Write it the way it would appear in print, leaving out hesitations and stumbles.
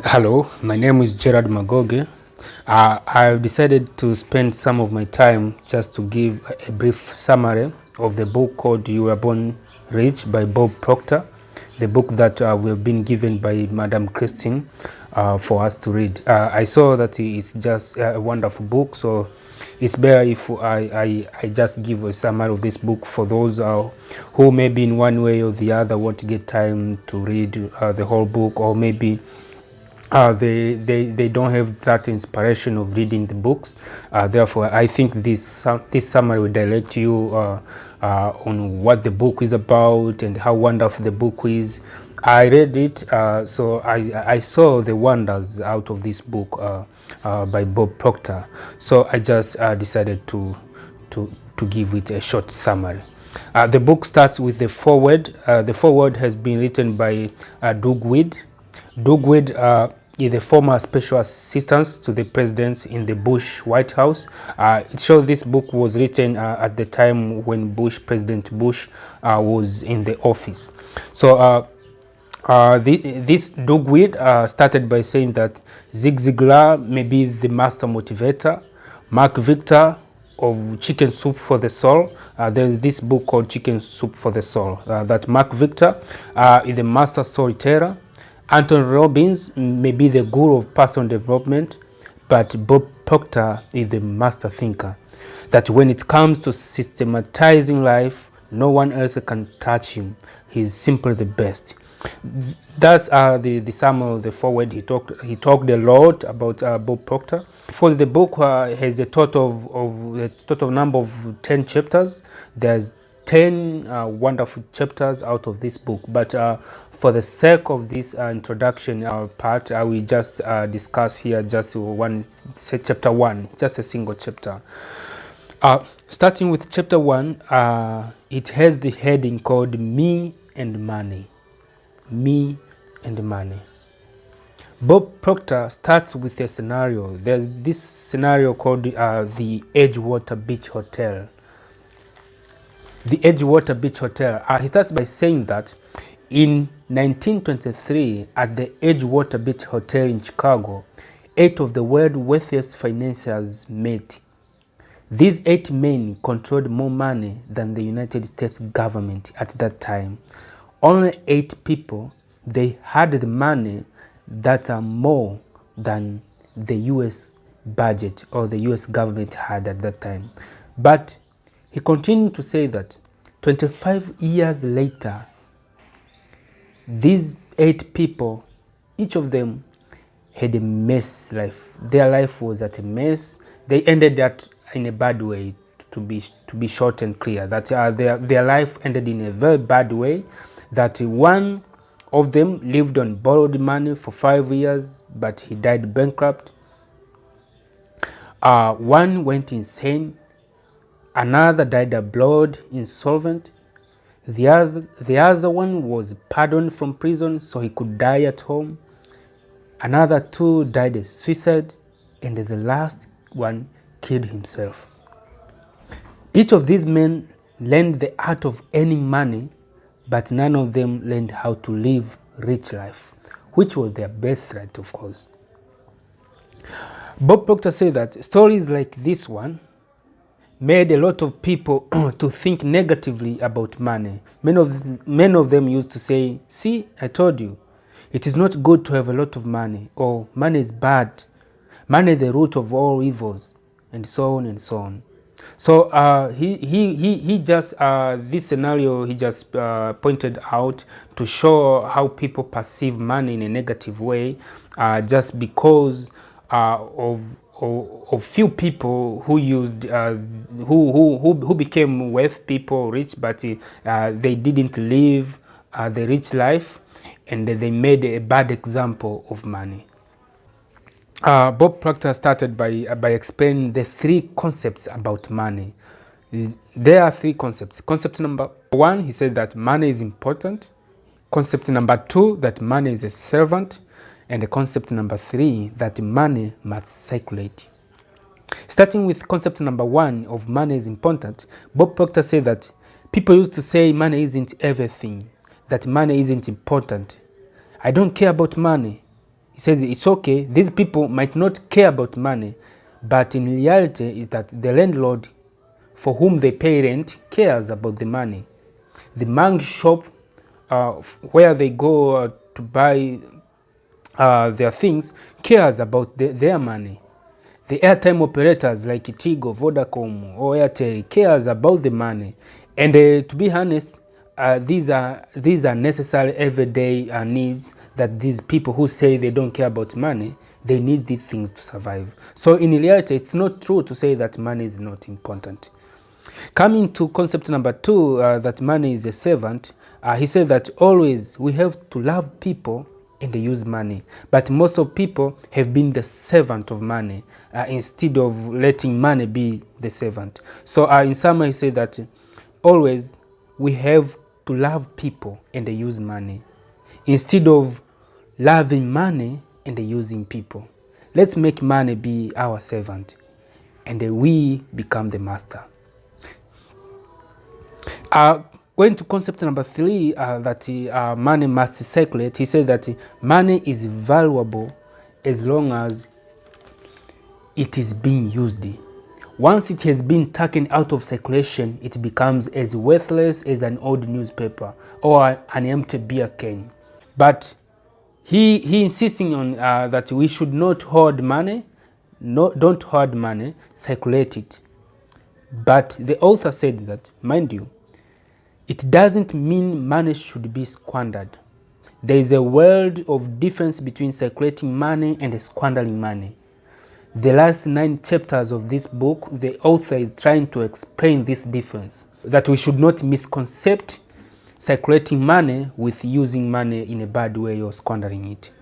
Hello, my name is Gerard Magoge. I've decided to spend some of my time just to give a brief summary of the book called You Were Born Rich by Bob Proctor, the book that we have been given by Madam Christine for us to read. I saw that it's just a wonderful book, so it's better if I just give a summary of this book for those who maybe in one way or the other want to get time to read the whole book, or maybe they don't have that inspiration of reading the books. Therefore, I think this summary will direct you on what the book is about and how wonderful the book is. I read it, so I saw the wonders out of this book by Bob Proctor. So I just decided to give it a short summary. The book starts with the foreword. The foreword has been written by Doug Wead. Doug Wead is the former special assistant to the president in the Bush White House. It shows this book was written at the time when President Bush was in the office. So this Doug Wead started by saying that Zig Ziglar may be the master motivator. Mark Victor of Chicken Soup for the Soul. There's this book called Chicken Soup for the Soul. That Mark Victor is the master storyteller. Anthony Robbins may be the guru of personal development, but Bob Proctor is the master thinker. That when it comes to systematizing life, no one else can touch him. He's simply the best. That's the summary of the foreword. He talked a lot about Bob Proctor. For the book has a total number of 10 chapters. There's 10 wonderful chapters out of this book, but for the sake of this introduction part, I will just discuss here just chapter 1, just a single chapter. Starting with chapter 1, it has the heading called Me and Money. Me and Money. Bob Proctor starts with a scenario. There's this scenario called the Edgewater Beach Hotel. The Edgewater Beach Hotel. He starts by saying that in 1923, at the Edgewater Beach Hotel in Chicago, 8 of the world's wealthiest financiers met. These 8 men controlled more money than the United States government at that time. Only 8 people, they had the money that are more than the US budget or the US government had at that time. But he continued to say that 25 years later, these 8 people, each of them had a mess life. Their life was at a mess. They ended that in a bad way, to be short and clear. That their life ended in a very bad way. That one of them lived on borrowed money for 5 years, but he died bankrupt. One went insane. Another died abroad, insolvent. The other one was pardoned from prison so he could die at home. Another 2 died of suicide, and the last one killed himself. Each of these men learned the art of earning money, but none of them learned how to live rich life, which was their birthright, of course. Bob Proctor said that stories like this one made a lot of people to think negatively about money. Many of them used to say, "See, I told you, it is not good to have a lot of money," or "Money is bad. Money is the root of all evils," and so on and so on. So he just this scenario he just pointed out to show how people perceive money in a negative way, just because of few people who used who became wealthy people, rich, but they didn't live the rich life, and they made a bad example of money. Bob Proctor started by explaining the 3 concepts about money. There are 3 concepts. Concept number 1, he said that money is important. Concept number 2, that money is a servant. And the concept number 3, that money must circulate. Starting with concept number 1 of money is important, Bob Proctor said that people used to say money isn't everything, that money isn't important. I don't care about money. He says it's okay. These people might not care about money, but in reality is that the landlord for whom they pay rent cares about the money. The mango shop where they go to buy their things cares about their money. The airtime operators like Tigo, Vodacom or Airtel cares about the money. And to be honest, these are necessary everyday needs that these people who say they don't care about money, they need these things to survive. So in reality, it's not true to say that money is not important. Coming to concept number 2, that money is a servant, he said that always we have to love people and they use money. But most of people have been the servant of money instead of letting money be the servant. So in summary, he said that always we have to love people and they use money instead of loving money and they using people. Let's make money be our servant and we become the master. Going to concept number 3, that money must circulate. He said that money is valuable as long as it is being used. Once it has been taken out of circulation, it becomes as worthless as an old newspaper or an empty beer can. But he insisting on that we should not hoard money, don't hoard money, circulate it. But the author said that, mind you, it doesn't mean money should be squandered. There is a world of difference between circulating money and squandering money. The last 9 chapters of this book, the author is trying to explain this difference, that we should not misconcept circulating money with using money in a bad way or squandering it.